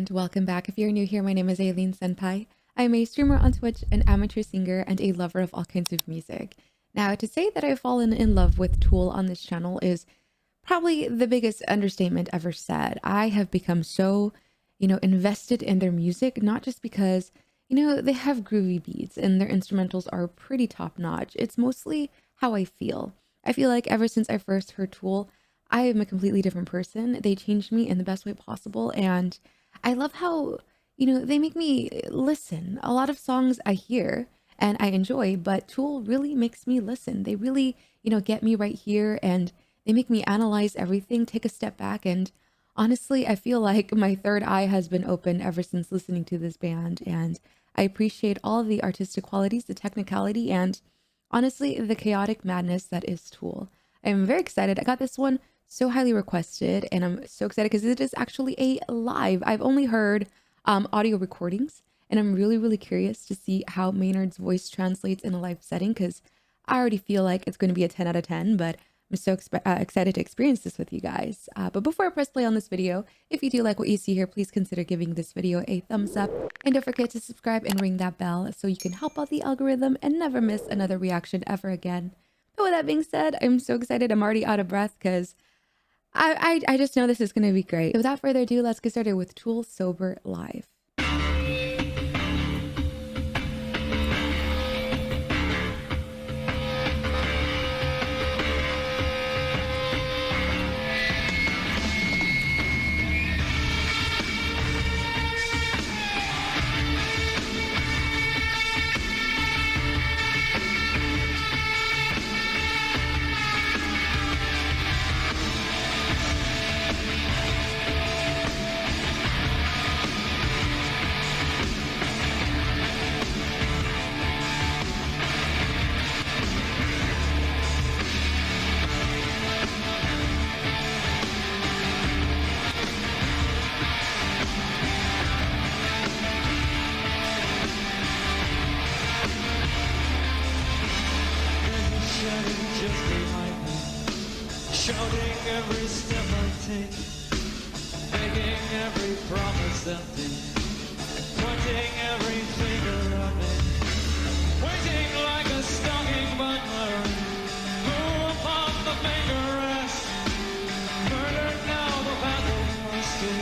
and welcome back. If you're new here, my name is Aileen Senpai. I'm a streamer on Twitch, an amateur singer, and a lover of all kinds of music. Now, to say that I've fallen in love with Tool on this channel is probably the biggest understatement ever said. I have become so, invested in their music, not just because, they have groovy beats and their instrumentals are pretty top notch. It's mostly how I feel. I feel like ever since I first heard Tool, I am a completely different person. They changed me in the best way possible. And I love how, they make me listen. A lot of songs I hear and I enjoy, but Tool really makes me listen. They really, get me right here and they make me analyze everything, take a step back. And honestly, I feel like my third eye has been opened ever since listening to this band. And I appreciate all of the artistic qualities, the technicality, and honestly, the chaotic madness that is Tool. I'm very excited. I got this one so highly requested and I'm so excited because it is actually a live. I've only heard audio recordings and I'm really curious to see how Maynard's voice translates in a live setting because I already feel like it's going to be a 10 out of 10, but I'm so excited to experience this with you guys. But before I press play on this video, if you do like what you see here, please consider giving this video a thumbs up and don't forget to subscribe and ring that bell so you can help out the algorithm and never miss another reaction ever again. But with that being said, I'm so excited. I'm already out of breath because I just know this is going to be great. So without further ado, let's get started with Tool Sober Live. Just behind me, shouting every step I take, making every promise empty, pointing every finger at me, waiting like a stalking butler, who upon the finger rest, murdered now the battle must be,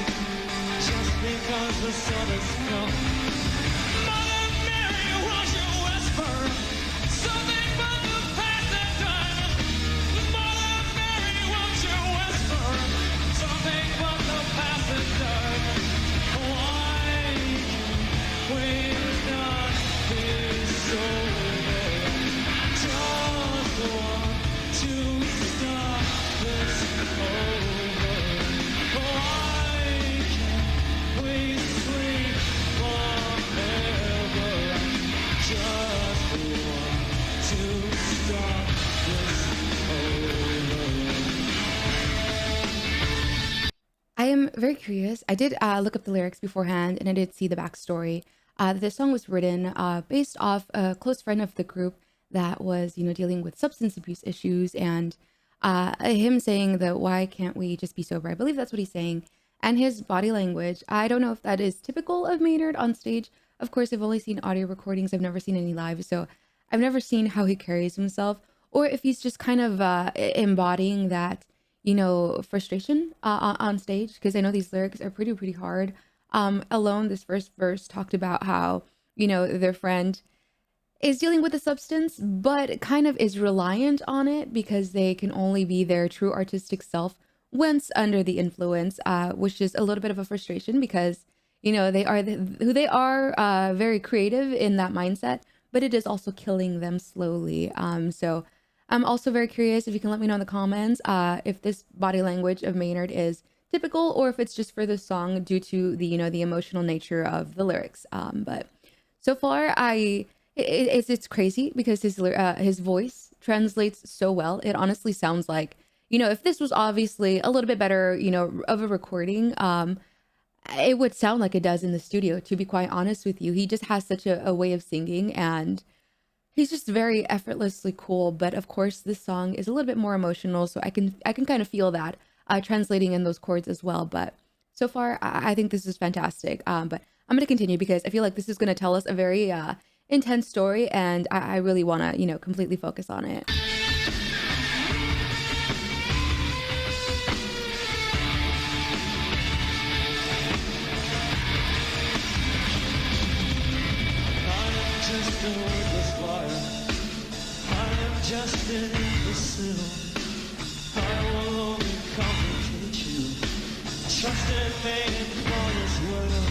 just because the sun has come. Mother Mary, won't you whisper something but the past and done? Mother Mary, won't you whisper something but the past and done? Why can we not be sober? Just want to start this over. Why can't we sleep forever? Just want to start this over. I am very curious. I did look up the lyrics beforehand and I did see the backstory. This song was written based off a close friend of the group that was, dealing with substance abuse issues and him saying that why can't we just be sober? I believe that's what he's saying. And his body language, I don't know if that is typical of Maynard on stage. Of course, I've only seen audio recordings. I've never seen any live, so I've never seen how he carries himself or if he's just kind of embodying that, frustration on stage, because I know these lyrics are pretty hard. Alone, this first verse talked about how, their friend is dealing with a substance, but kind of is reliant on it because they can only be their true artistic self once under the influence, which is a little bit of a frustration because, they are who they are, very creative in that mindset, but it is also killing them slowly. So I'm also very curious if you can let me know in the comments if this body language of Maynard is typical or if it's just for the song due to the, the emotional nature of the lyrics. But so far, it's crazy because his voice translates so well. It honestly sounds like, if this was obviously a little bit better, of a recording, it would sound like it does in the studio, to be quite honest with you. He just has such a way of singing and he's just very effortlessly cool. But of course, this song is a little bit more emotional, so I can kind of feel that translating in those chords as well. But so far. I think this is fantastic. But I'm going to continue because I feel like this is going to tell us a very intense story, and I really want to, completely focus on it. I am just a worthless liar. I am just an imbecile. I will only complicate you. Trust in me and all is well.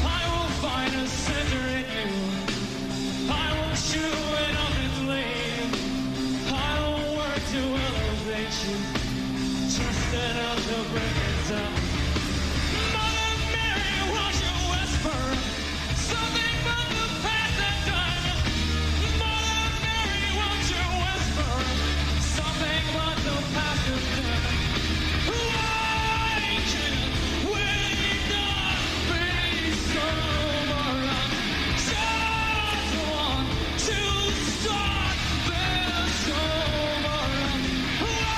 I will find a center in you. I will chew it up and leave. I will work to elevate you. Just enough to break it down. Mother Mary, won't you whisper something about the past and time? Mother Mary, won't you whisper something about the past and time? Why can't we not be sober? I just want to start this over. Why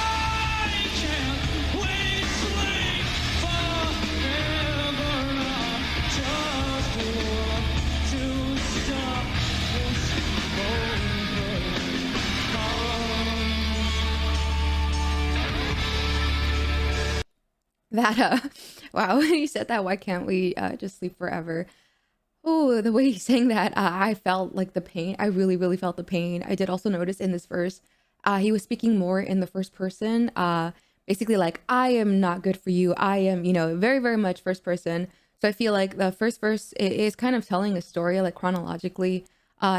can't we sleep forever? I just want to stop this over. That wow, when he said that, why can't we just sleep forever? Oh, the way he sang that, I felt like the pain. I really, really felt the pain. I did also notice in this verse, he was speaking more in the first person, basically like, I am not good for you. I am, very, very much first person. So I feel like the first verse is kind of telling a story, like chronologically.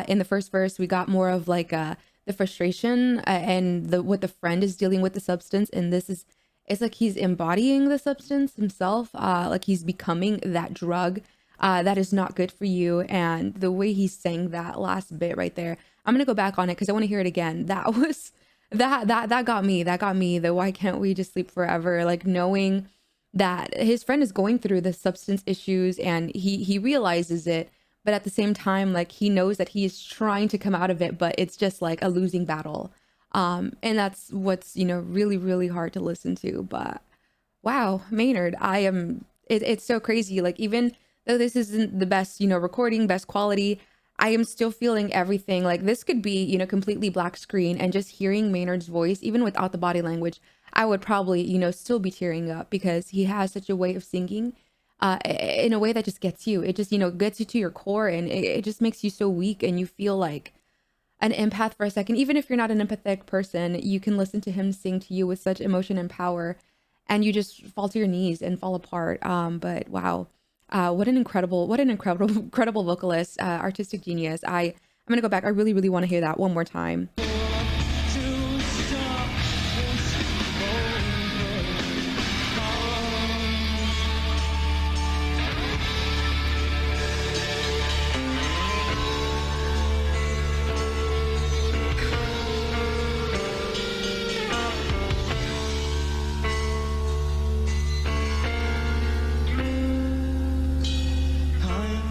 In the first verse, we got more of like the frustration and the what the friend is dealing with the substance, and this is it's like he's embodying the substance himself, like he's becoming that drug that is not good for you. And the way he sang that last bit right there, I'm gonna go back on it because I want to hear it again. That was that got me. That got me. The why can't we just sleep forever? Like knowing that his friend is going through the substance issues and he realizes it, but at the same time, like he knows that he is trying to come out of it, but it's just like a losing battle. And that's what's, really, really hard to listen to. But wow, Maynard, it's so crazy. Like, even though this isn't the best, recording, best quality, I am still feeling everything. Like, this could be, completely black screen, and just hearing Maynard's voice, even without the body language, I would probably, still be tearing up because he has such a way of singing in a way that just gets you. It just, gets you to your core, and it just makes you so weak, and you feel like an empath for a second. Even if you're not an empathetic person, you can listen to him sing to you with such emotion and power, and you just fall to your knees and fall apart. But wow, incredible vocalist, artistic genius. I'm gonna go back. I really, really want to hear that one more time.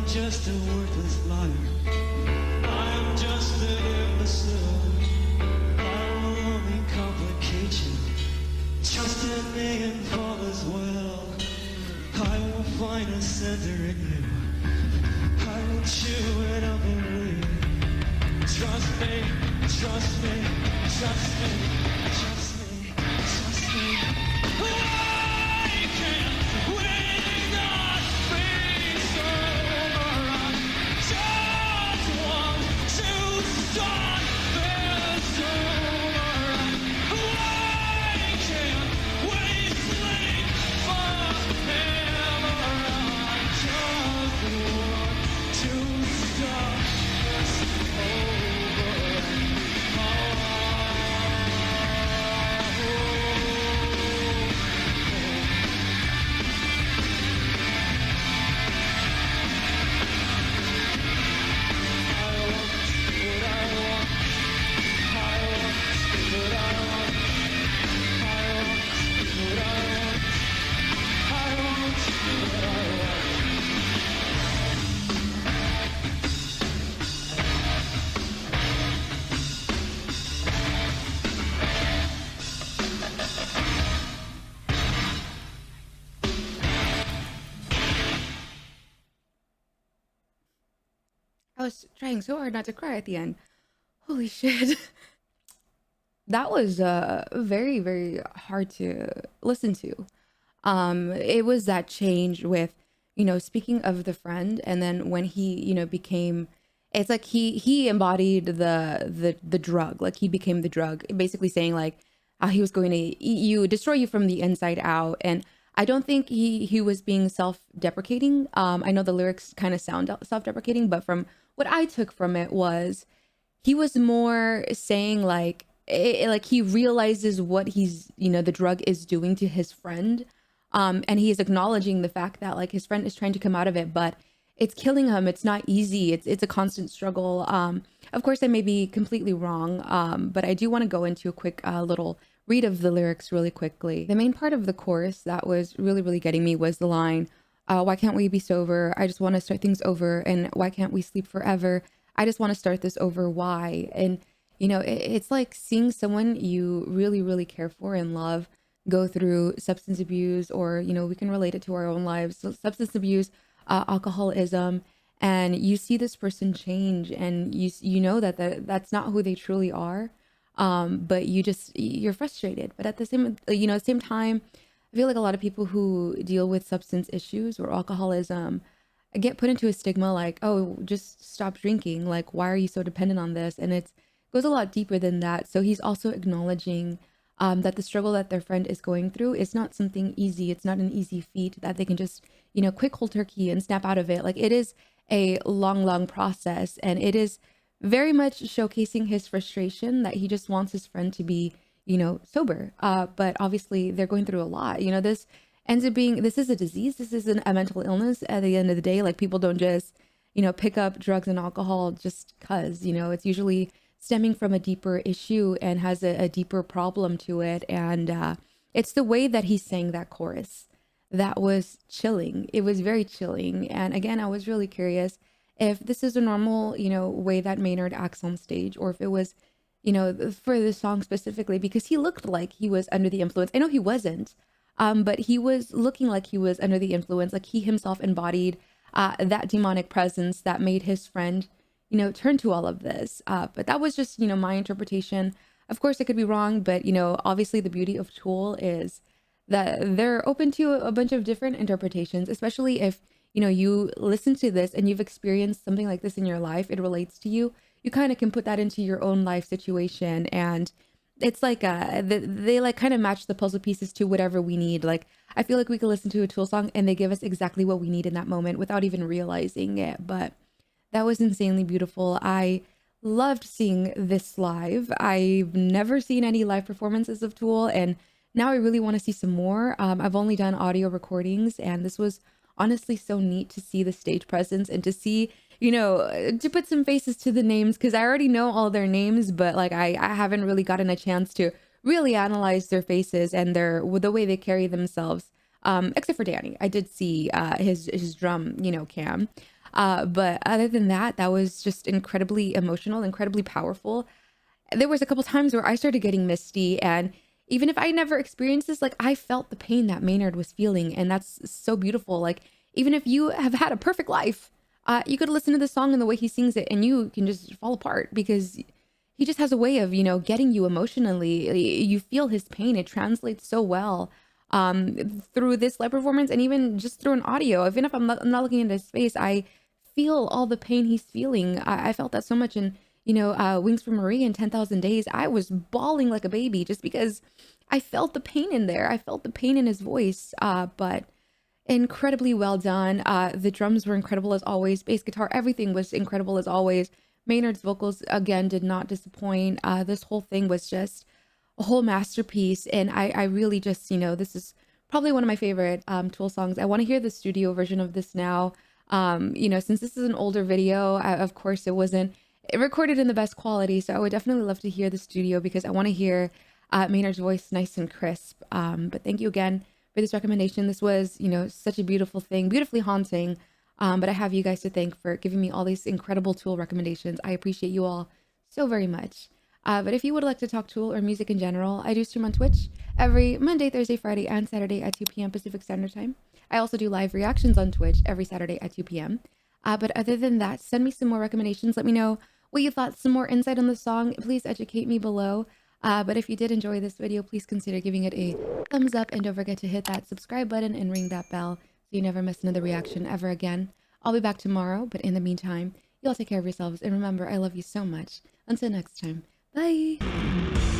Just a worthless liar. I am just an imbecile. I will only complicate you. Trust in me and all is well. I will find a center in you. I will chew it up and leave. Trust me, trust me, trust me, trust me, trust me. Why can't we not be sober? Just want to start this over. Why can't we sleep forever? I just want to start this over. I was trying so hard not to cry at the end. Holy shit. That was very, very hard to listen to. It was that change with, speaking of the friend, and then when he, became, it's like he embodied the drug. Like he became the drug, basically saying like how he was going to eat you, destroy you from the inside out. And I don't think he was being self-deprecating. I know the lyrics kind of sound self-deprecating, but from what I took from it was he was more saying like like he realizes what he's, the drug is doing to his friend, and he is acknowledging the fact that like his friend is trying to come out of it, but it's killing him. It's not easy. It's a constant struggle. Of course I may be completely wrong, but I do want to go into a quick little read of the lyrics really quickly. The main part of the chorus that was really, really getting me was the line, why can't we be sober? I just want to start things over. And why can't we sleep forever? I just want to start this over. Why? And, it's like seeing someone you really, really care for and love go through substance abuse, or, we can relate it to our own lives. So substance abuse, alcoholism, and you see this person change, and you know that's not who they truly are. But you're frustrated. But at the same time, I feel like a lot of people who deal with substance issues or alcoholism get put into a stigma like, oh, just stop drinking. Like, why are you so dependent on this? And it goes a lot deeper than that. So he's also acknowledging that the struggle that their friend is going through is not something easy. It's not an easy feat that they can just, quick cold turkey and snap out of it. Like it is a long, long process. And it is very much showcasing his frustration that he just wants his friend to be, sober. But obviously they're going through a lot. This ends up being, this is a disease. This isn't a mental illness at the end of the day. Like people don't just, pick up drugs and alcohol just cause, it's usually stemming from a deeper issue and has a deeper problem to it. And it's the way that he sang that chorus that was chilling. It was very chilling. And again, I was really curious if this is a normal, way that Maynard acts on stage, or if it was, for this song specifically, because he looked like he was under the influence. I know he wasn't, but he was looking like he was under the influence, like he himself embodied that demonic presence that made his friend, turn to all of this. But that was just, my interpretation. Of course, I could be wrong, but, obviously the beauty of Tool is that they're open to a bunch of different interpretations, especially if, you listen to this and you've experienced something like this in your life, it relates to you. You kind of can put that into your own life situation. And it's like they like kind of match the puzzle pieces to whatever we need. Like I feel like we could listen to a Tool song and they give us exactly what we need in that moment without even realizing it. But that was insanely beautiful. I loved seeing this live. I've never seen any live performances of Tool, and now I really want to see some more. I've only done audio recordings, and this was honestly so neat to see the stage presence and to see, to put some faces to the names, because I already know all their names, but like I haven't really gotten a chance to really analyze their faces and the way they carry themselves. Except for Danny, I did see his drum, cam. But other than that, that was just incredibly emotional, incredibly powerful. There was a couple times where I started getting misty, and even if I never experienced this, like I felt the pain that Maynard was feeling, and that's so beautiful. Like even if you have had a perfect life, you could listen to the song and the way he sings it, and you can just fall apart because he just has a way of, getting you emotionally. You feel his pain. It translates so well through this live performance, and even just through an audio. Even if I'm not looking into his face, I feel all the pain he's feeling. I felt that so much in, Wings for Marie and 10,000 Days. I was bawling like a baby just because I felt the pain in there. I felt the pain in his voice, but incredibly well done. The drums were incredible as always. Bass guitar, everything was incredible as always. Maynard's vocals, again, did not disappoint. This whole thing was just a whole masterpiece. And I really just, this is probably one of my favorite Tool songs. I want to hear the studio version of this now. Since this is an older video, of course it wasn't recorded in the best quality. So I would definitely love to hear the studio because I want to hear Maynard's voice nice and crisp. But thank you again for this recommendation. This was, such a beautiful thing, beautifully haunting. But I have you guys to thank for giving me all these incredible Tool recommendations. I appreciate you all so very much. But if you would like to talk Tool or music in general, I do stream on Twitch every Monday, Thursday, Friday, and Saturday at 2 p.m. Pacific Standard Time. I also do live reactions on Twitch every Saturday at 2 p.m. But other than that, send me some more recommendations. Let me know what you thought, some more insight on the song. Please educate me below. But if you did enjoy this video, please consider giving it a thumbs up and don't forget to hit that subscribe button and ring that bell so you never miss another reaction ever again. I'll be back tomorrow, but in the meantime, you all take care of yourselves and remember, I love you so much. Until next time, bye!